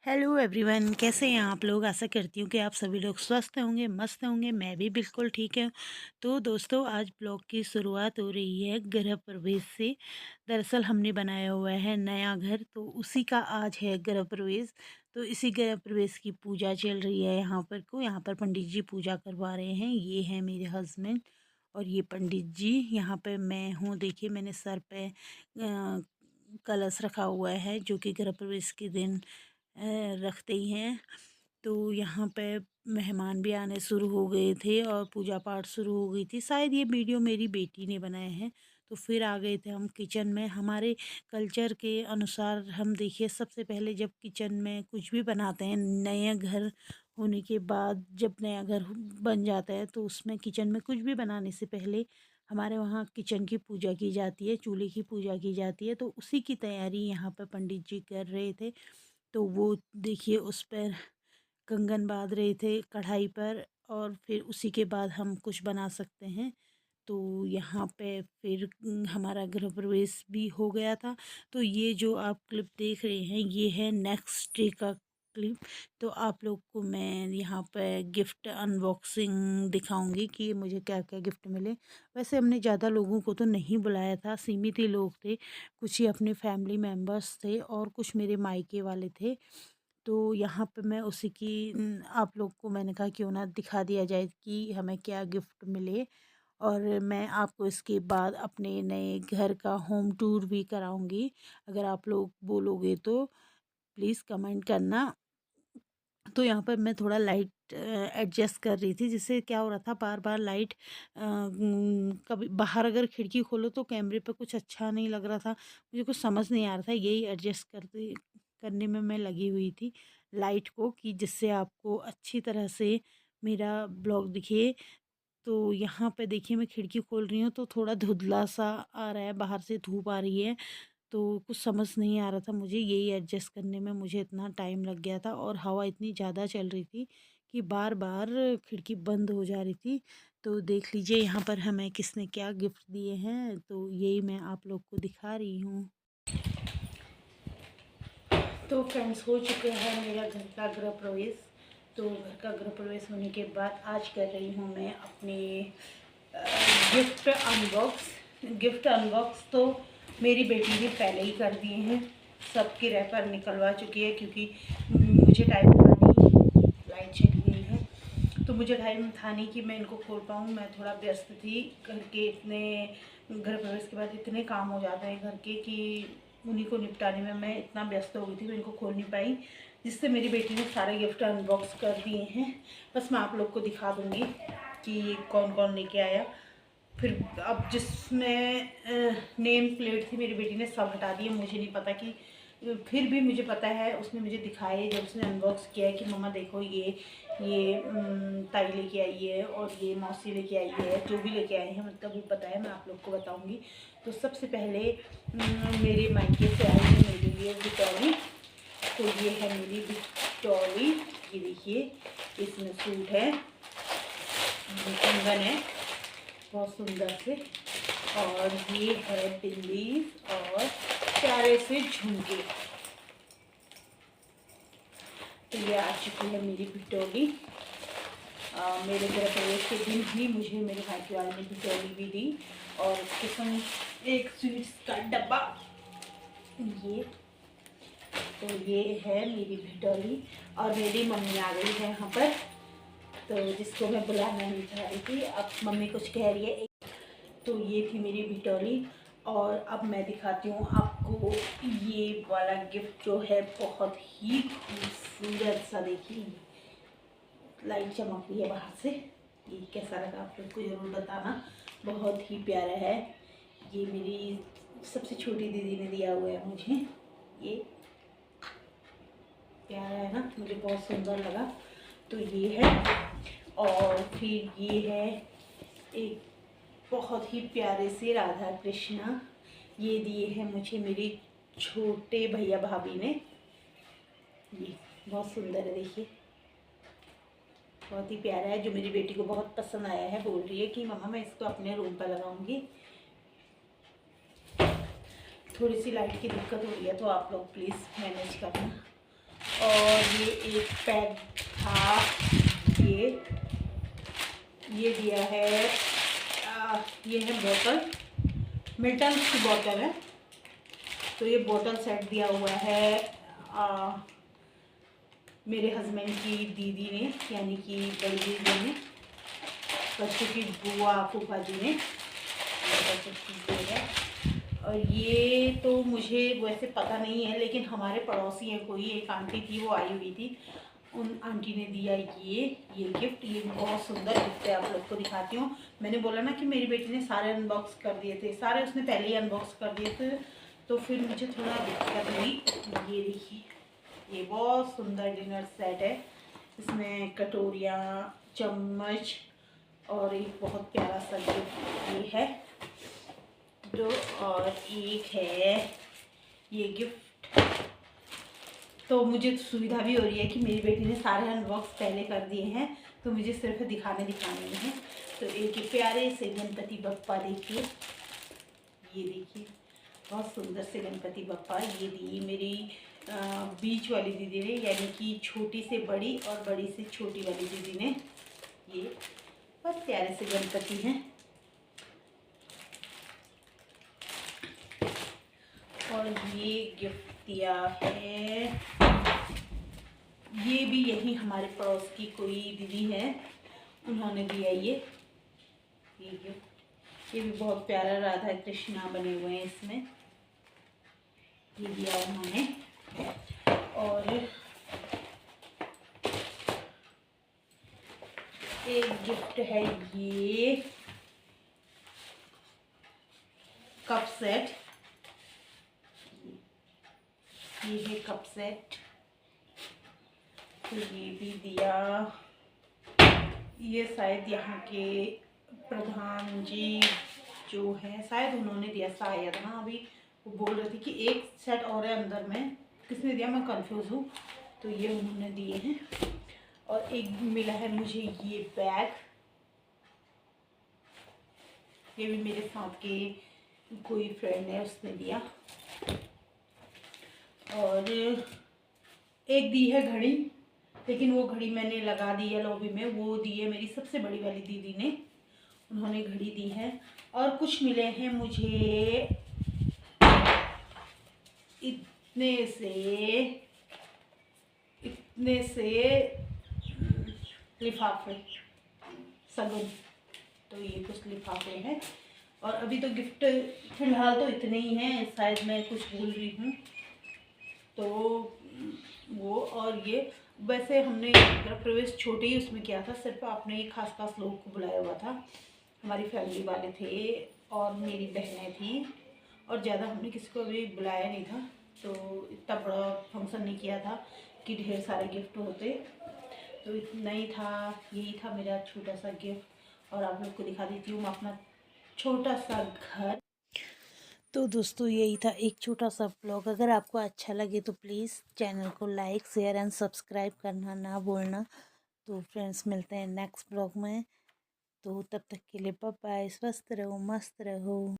Hello everyone, कैसे हैं आप लोग। आशा करती हूँ कि आप सभी लोग स्वस्थ होंगे, मस्त होंगे। मैं भी बिल्कुल ठीक है। तो दोस्तों, आज ब्लॉग की शुरुआत हो रही है गृह प्रवेश से। दरअसल हमने बनाया हुआ है नया घर, तो उसी का आज है गृह प्रवेश। तो इसी गृह प्रवेश की पूजा चल रही है यहाँ पर पंडित जी पूजा करवा रहे हैं। ये है मेरे हस्बैंड और ये पंडित जी। यहाँ पे मैं हूँ। देखिए, मैंने सर पे कलश रखा हुआ है, जो कि गृह प्रवेश के दिन रखते ही हैं। तो यहाँ पे मेहमान भी आने शुरू हो गए थे और पूजा पाठ शुरू हो गई थी। शायद ये वीडियो मेरी बेटी ने बनाया है। तो फिर आ गए थे हम किचन में। हमारे कल्चर के अनुसार हम देखिए, सबसे पहले जब किचन में कुछ भी बनाते हैं, नया घर होने के बाद जब नया घर बन जाता है, तो उसमें किचन में कुछ भी बनाने से पहले हमारे वहाँ किचन की पूजा की जाती है, चूल्हे की पूजा की जाती है। तो उसी की तैयारी यहाँ पर पंडित जी कर रहे थे। तो वो देखिए, उस पर कंगन बांध रहे थे कढ़ाई पर, और फिर उसी के बाद हम कुछ बना सकते हैं। तो यहाँ पे फिर हमारा गृह प्रवेश भी हो गया था। तो ये जो आप क्लिप देख रहे हैं, ये है नेक्स्ट डे का क्लिप। तो आप लोग को मैं यहाँ पे गिफ्ट अनबॉक्सिंग दिखाऊंगी कि मुझे क्या क्या गिफ्ट मिले। वैसे हमने ज़्यादा लोगों को तो नहीं बुलाया था, सीमित ही लोग थे। कुछ ही अपने फैमिली मेम्बर्स थे और कुछ मेरे मायके वाले थे। तो यहाँ पे मैं उसी की आप लोग को मैंने कहा क्यों ना दिखा दिया जाए कि हमें क्या गिफ्ट मिले। और मैं आपको इसके बाद अपने नए घर का होम टूर भी कराऊंगी। अगर आप लोग बोलोगे तो प्लीज़ कमेंट करना। तो यहाँ पर मैं थोड़ा लाइट एडजस्ट कर रही थी, जिससे क्या हो रहा था, बार बार लाइट कभी बाहर अगर खिड़की खोलो तो कैमरे पे कुछ अच्छा नहीं लग रहा था। मुझे कुछ समझ नहीं आ रहा था, यही एडजस्ट करने में मैं लगी हुई थी लाइट को, कि जिससे आपको अच्छी तरह से मेरा ब्लॉग दिखे। तो यहाँ पे देखिए, मैं खिड़की खोल रही हूँ तो थोड़ा धुंधला सा आ रहा है, बाहर से धूप आ रही है। तो कुछ समझ नहीं आ रहा था मुझे, यही एडजस्ट करने में मुझे इतना टाइम लग गया था। और हवा इतनी ज़्यादा चल रही थी कि बार बार खिड़की बंद हो जा रही थी। तो देख लीजिए यहाँ पर हमें किसने क्या गिफ्ट दिए हैं, तो यही मैं आप लोग को दिखा रही हूँ। तो फ्रेंड्स, हो चुके हैं मेरा घर का गृह प्रवेश। तो घर का गृह प्रवेश होने के बाद आज कर रही हूँ मैं अपने गिफ्ट अनबॉक्स तो मेरी बेटी ने पहले ही कर दिए हैं। सबकी रैपर निकलवा चुकी है, क्योंकि मुझे टाइम था नहीं, लाइट चली गई है। तो मुझे टाइम था नहीं कि मैं इनको खोल पाऊँ। मैं थोड़ा व्यस्त थी। घर के इतने गृह प्रवेश के बाद इतने काम हो जाते हैं घर के, कि उन्हीं को निपटाने में मैं इतना व्यस्त हो गई थी, मैं इनको खोल नहीं पाई। जिससे मेरी बेटी ने सारे गिफ्ट अनबॉक्स कर दिए हैं। बस मैं आप लोग को दिखा दूँगी कि कौन कौन लेके आया। फिर अब जिसमें नेम प्लेट थी, मेरी बेटी ने सब हटा दिए। मुझे नहीं पता कि, फिर भी मुझे पता है, उसने मुझे दिखाए जब उसने अनबॉक्स किया है कि मम्मा देखो, ये ताई लेके आई है और ये मौसी लेके आई है। जो भी लेके आए हैं मतलब भी पता है, मैं आप लोग को बताऊंगी। तो सबसे पहले मेरे मायके से आई है मेरे लिए बिटौली। तो ये है मेरी बिटौली। ये देखिए, इसमें सूट है, कंगन है बहुत सुंदर से, और ये है बिंदी और प्यारे से झुमके। तो ये आ चुकी है मेरी बिटौली। मेरे गृह प्रवेश के दिन ही मुझे मेरे भाई वाले ने बिटौली भी दी, और उसके संग एक स्वीट्स का डब्बा। ये तो ये है मेरी बिटौली। और मेरी मम्मी आ गई है यहाँ पर, तो जिसको मैं बुलाना नहीं चाह रही थी, अब मम्मी कुछ कह रही है। तो ये थी मेरी बिटौली। और अब मैं दिखाती हूँ आपको ये वाला गिफ्ट, जो है बहुत ही खूबसूरत सा। देखिए, लाइट चमक रही है बाहर से। ये कैसा लगा आप लोग को ज़रूर बताना, बहुत ही प्यारा है। ये मेरी सबसे छोटी दीदी ने दिया हुआ है मुझे। ये प्यारा है ना, मुझे बहुत सुंदर लगा। तो ये है, और फिर ये है एक बहुत ही प्यारे से राधा कृष्णा। ये दिए हैं मुझे मेरे छोटे भैया भाभी ने। ये बहुत सुंदर है, देखिए बहुत ही प्यारा है, जो मेरी बेटी को बहुत पसंद आया है। बोल रही है कि मम्मा मैं इसको अपने रूम पर लगाऊंगी। थोड़ी सी लाइट की दिक्कत हो रही है, तो आप लोग प्लीज़ मैनेज करना। और ये एक पैक था, ये दिया है। ये है बोतल, मिल्टन्स की बोतल है। तो ये बोतल सेट दिया हुआ है मेरे हस्बैंड की दीदी ने, यानी कि बड़ी दीदी ने, बच्चों की बुआ फूफा जी ने है। और ये तो मुझे वैसे पता नहीं है, लेकिन हमारे पड़ोसी हैं, कोई एक आंटी थी, वो आई हुई थी, उन आंटी ने दिया ये गिफ्ट। ये बहुत सुंदर गिफ्ट है, आप लोग को दिखाती हूँ। मैंने बोला ना कि मेरी बेटी ने सारे अनबॉक्स कर दिए थे, सारे उसने पहले ही अनबॉक्स कर दिए थे, तो फिर मुझे थोड़ा दिक्कत हुई। ये देखिए, ये बहुत सुंदर डिनर सेट है। इसमें कटोरियाँ, चम्मच और एक बहुत प्यारा सा गिफ्ट ये है जो, और एक है ये गिफ्ट। तो मुझे तो सुविधा भी हो रही है कि मेरी बेटी ने सारे अनबॉक्स पहले कर दिए हैं, तो मुझे सिर्फ दिखाने में हैं। तो एक प्यारे से गणपति बप्पा देखिए, ये देखिए बहुत सुंदर से गणपति बप्पा ये दिए मेरी बीच वाली दीदी ने, यानी कि छोटी से बड़ी और बड़ी से छोटी वाली दीदी ने। ये बहुत प्यारे से गणपति हैं। और ये गिफ्ट दिया है, ये भी यही हमारे पड़ोस की कोई दीदी है, उन्होंने दिया ये गिफ्ट। ये भी बहुत प्यारा राधा कृष्णा बने हुए हैं इसमें, ये दिया उन्होंने। और एक गिफ्ट है ये कप सेट, ये है कप सेट। तो ये भी दिया, ये शायद यहाँ के प्रधान जी जो है, शायद उन्होंने दिया, शायद। हाँ, अभी वो बोल रही थी कि एक सेट और है अंदर में, किसने दिया मैं कंफ्यूज हूँ। तो ये उन्होंने दिए हैं। और एक मिला है मुझे ये बैग, ये भी मेरे साथ के कोई फ्रेंड है उसने दिया। और एक दी है घड़ी, लेकिन वो घड़ी मैंने लगा दी है लॉबी में, वो दी है मेरी सबसे बड़ी वाली दीदी ने, उन्होंने घड़ी दी है। और कुछ मिले हैं मुझे इतने से लिफाफे, सगुन। तो ये कुछ लिफाफे हैं। और अभी तो गिफ्ट फिलहाल तो इतने ही हैं, शायद मैं कुछ भूल रही हूँ तो वो। और ये वैसे हमने गृह प्रवेश छोटे ही उसमें किया था, सिर्फ आपने खास लोगों को बुलाया हुआ था, हमारी फैमिली वाले थे और मेरी बहनें थी, और ज़्यादा हमने किसी को अभी बुलाया नहीं था। तो इतना बड़ा फंक्शन नहीं किया था कि ढेर सारे गिफ्ट होते, तो इतना ही था, यही था मेरा छोटा सा गिफ्ट। और आप लोग को दिखा देती हूँ मैं अपना छोटा सा घर। तो दोस्तों यही था एक छोटा सा ब्लॉग। अगर आपको अच्छा लगे तो प्लीज़ चैनल को लाइक शेयर एंड सब्सक्राइब करना ना भूलना। तो फ्रेंड्स मिलते हैं नेक्स्ट ब्लॉग में, तो तब तक के लिए बाय बाय, स्वस्थ रहो, मस्त रहो।